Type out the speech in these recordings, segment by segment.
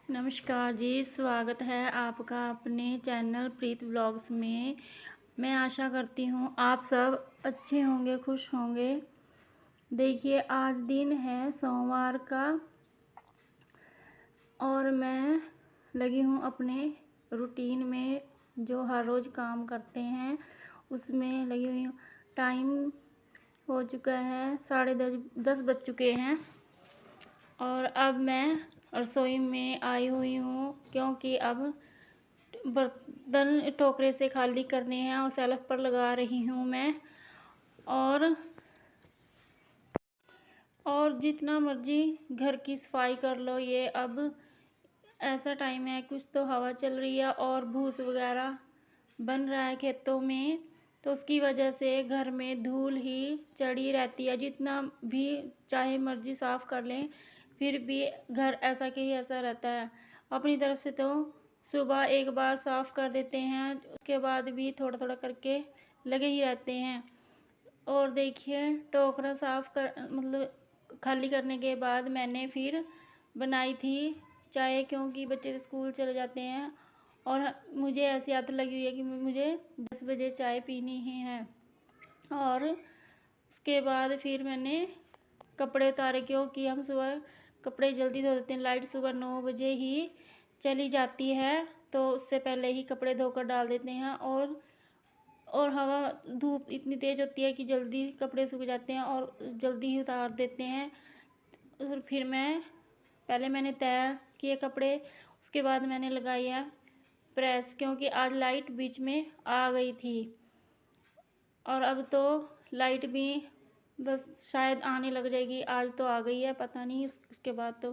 नमस्कार जी, स्वागत है आपका अपने चैनल प्रीत व्लॉग्स में। मैं आशा करती हूँ आप सब अच्छे होंगे, खुश होंगे। देखिए आज दिन है सोमवार का और मैं लगी हूँ अपने रूटीन में, जो हर रोज़ काम करते हैं उसमें लगी हुई हूँ। टाइम हो चुका है 10:30 बज चुके हैं और अब मैं रसोई में आई हुई हूँ, क्योंकि अब बर्तन टोकरे से खाली करने हैं और सेल्फ पर लगा रही हूँ मैं। और जितना मर्जी घर की सफाई कर लो, ये अब ऐसा टाइम है, कुछ तो हवा चल रही है और भूस वगैरह बन रहा है खेतों में, तो उसकी वजह से घर में धूल ही चढ़ी रहती है। जितना भी चाहे मर्जी साफ़ कर लें, फिर भी घर ऐसा के ही ऐसा रहता है। अपनी तरफ से तो सुबह एक बार साफ़ कर देते हैं, उसके बाद भी थोड़ा थोड़ा करके लगे ही रहते हैं। और देखिए टोकरा साफ़ कर मतलब खाली करने के बाद मैंने फिर बनाई थी चाय, क्योंकि बच्चे स्कूल चले जाते हैं और मुझे ऐसी आदत लगी हुई है कि मुझे 10 बजे चाय पीनी ही है। और उसके बाद फिर मैंने कपड़े उतारे, क्योंकि हम सुबह कपड़े जल्दी धो देते हैं। लाइट सुबह 9 बजे ही चली जाती है, तो उससे पहले ही कपड़े धोकर डाल देते हैं। और हवा धूप इतनी तेज़ होती है कि जल्दी कपड़े सूख जाते हैं और जल्दी ही उतार देते हैं। और फिर पहले मैंने तय किए कपड़े, उसके बाद मैंने लगाई है प्रेस, क्योंकि आज लाइट बीच में आ गई थी और अब तो लाइट भी बस शायद आने लग जाएगी। आज तो आ गई है, पता नहीं उसके बाद तो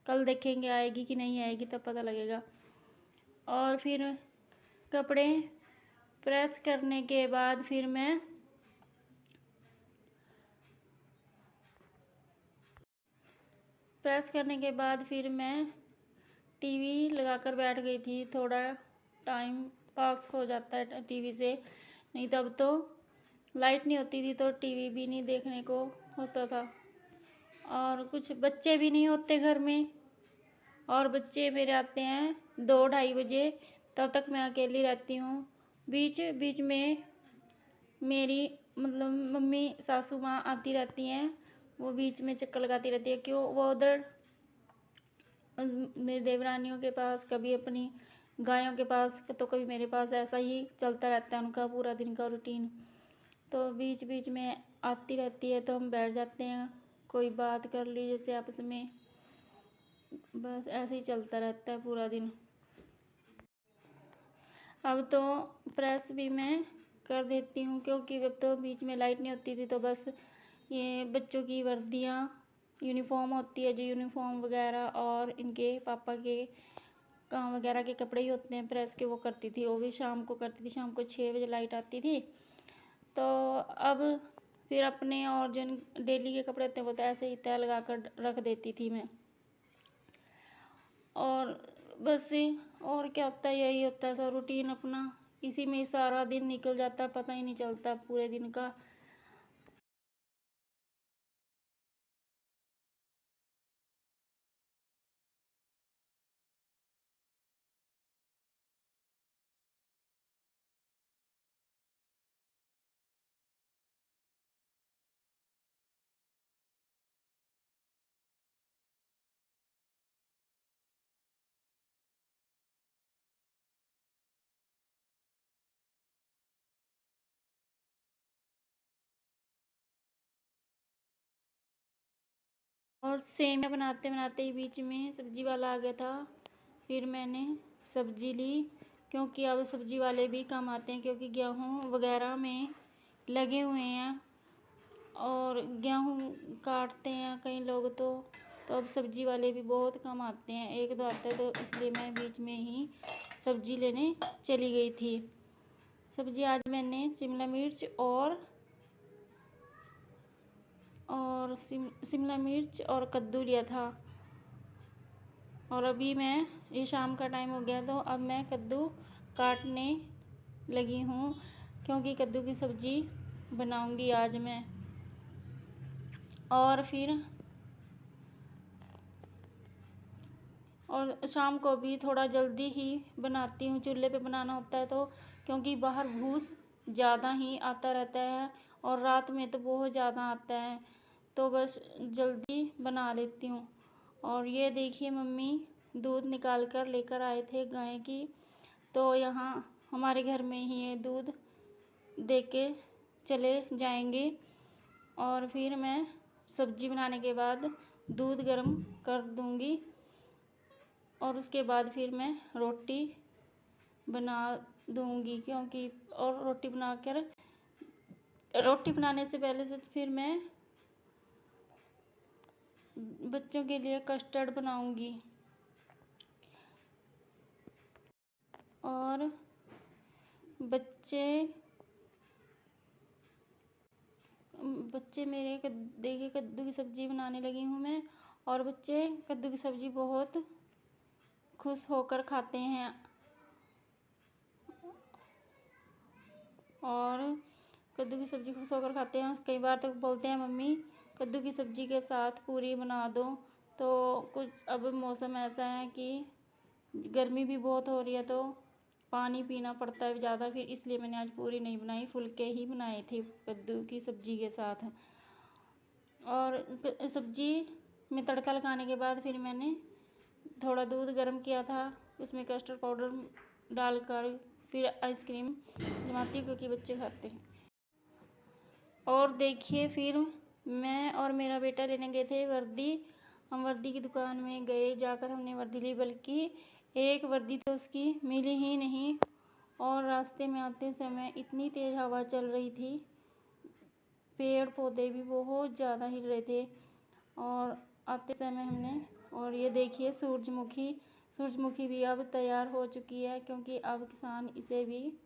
कल देखेंगे आएगी कि नहीं आएगी, तब पता लगेगा। और फिर कपड़े प्रेस करने के बाद फिर मैं टीवी लगाकर बैठ गई थी। थोड़ा टाइम पास हो जाता है टीवी से, नहीं तब तो लाइट नहीं होती थी तो टीवी भी नहीं देखने को होता था। और कुछ बच्चे भी नहीं होते घर में, और बच्चे मेरे आते हैं 2-2:30 बजे, तब तक मैं अकेली रहती हूँ। बीच बीच में मेरी मतलब मम्मी सासू माँ आती रहती हैं, वो बीच में चक्कर लगाती रहती है। क्यों वो उधर मेरी देवरानियों के पास, कभी अपनी गायों के पास, तो कभी मेरे पास, ऐसा ही चलता रहता है उनका पूरा दिन का रूटीन। तो बीच बीच में आती रहती है तो हम बैठ जाते हैं, कोई बात कर ली जैसे आपस में, बस ऐसे ही चलता रहता है पूरा दिन। अब तो प्रेस भी मैं कर देती हूँ, क्योंकि अब तो बीच में लाइट नहीं होती थी, तो बस ये बच्चों की वर्दियाँ, यूनिफॉर्म होती है जो यूनिफॉर्म वगैरह, और इनके पापा के काम वगैरह के कपड़े ही होते हैं प्रेस के, वो करती थी। वो भी शाम को करती थी, शाम को 6 बजे लाइट आती थी। तो अब फिर अपने और जो डेली के कपड़े होते हैं वो तो ऐसे ही तय लगा कर रख देती थी मैं। और बस और क्या होता है, यही होता है सब रूटीन अपना, इसी में ही सारा दिन निकल जाता है, पता ही नहीं चलता पूरे दिन का। और सेमिया बनाते बनाते ही बीच में सब्जी वाला आ गया था, फिर मैंने सब्जी ली, क्योंकि अब सब्जी वाले भी कम आते हैं, क्योंकि गेहूँ वगैरह में लगे हुए हैं और गेहूँ काटते हैं कई लोग, तो अब सब्जी वाले भी बहुत कम आते हैं, एक दो आते हैं, तो इसलिए मैं बीच में ही सब्जी लेने चली गई थी। सब्जी आज मैंने शिमला मिर्च शिमला मिर्च और कद्दू लिया था। और अभी ये शाम का टाइम हो गया, तो अब मैं कद्दू काटने लगी हूँ, क्योंकि कद्दू की सब्ज़ी बनाऊँगी आज मैं। और फिर और शाम को भी थोड़ा जल्दी ही बनाती हूँ, चूल्हे पे बनाना होता है तो, क्योंकि बाहर भूस ज़्यादा ही आता रहता है और रात में तो बहुत ज़्यादा आता है, तो बस जल्दी बना लेती हूँ। और ये देखिए मम्मी दूध निकाल कर लेकर आए थे गाय की, तो यहाँ हमारे घर में ही ये दूध दे के चले जाएंगे। और फिर मैं सब्जी बनाने के बाद दूध गर्म कर दूंगी और उसके बाद फिर मैं रोटी बना दूंगी, क्योंकि और रोटी बनाने से पहले से फिर मैं बच्चों के लिए कस्टर्ड बनाऊंगी। और बच्चे मेरे देखिए कद्दू की सब्ज़ी बनाने लगी हूँ मैं, और बच्चे कद्दू की सब्ज़ी बहुत खुश होकर खाते हैं। और कद्दू की सब्ज़ी खुश होकर खाते हैं, कई बार तो बोलते हैं मम्मी कद्दू की सब्ज़ी के साथ पूरी बना दो। तो कुछ अब मौसम ऐसा है कि गर्मी भी बहुत हो रही है, तो पानी पीना पड़ता है ज़्यादा, फिर इसलिए मैंने आज पूरी नहीं बनाई, फुलके ही बनाए थे कद्दू की सब्ज़ी के साथ। और सब्ज़ी में तड़का लगाने के बाद फिर मैंने थोड़ा दूध गर्म किया था, उसमें कस्टर्ड पाउडर डालकर फिर आइसक्रीम जमाती हूँ, क्योंकि बच्चे खाते हैं। और देखिए फिर मैं और मेरा बेटा लेने गए थे वर्दी। हम वर्दी की दुकान में गए, जाकर हमने वर्दी ली, बल्कि एक वर्दी तो उसकी मिली ही नहीं। और रास्ते में आते समय इतनी तेज़ हवा चल रही थी, पेड़ पौधे भी बहुत ज़्यादा हिल रहे थे। और आते समय हमने, और ये देखिए सूरजमुखी भी अब तैयार हो चुकी है, क्योंकि अब किसान इसे भी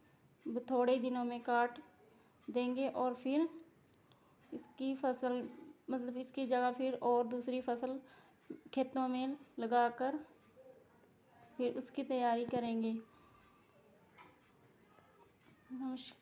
थोड़े दिनों में काट देंगे और फिर इसकी फसल, मतलब इसकी जगह फिर और दूसरी फसल खेतों में लगाकर फिर उसकी तैयारी करेंगे। नमस्कार।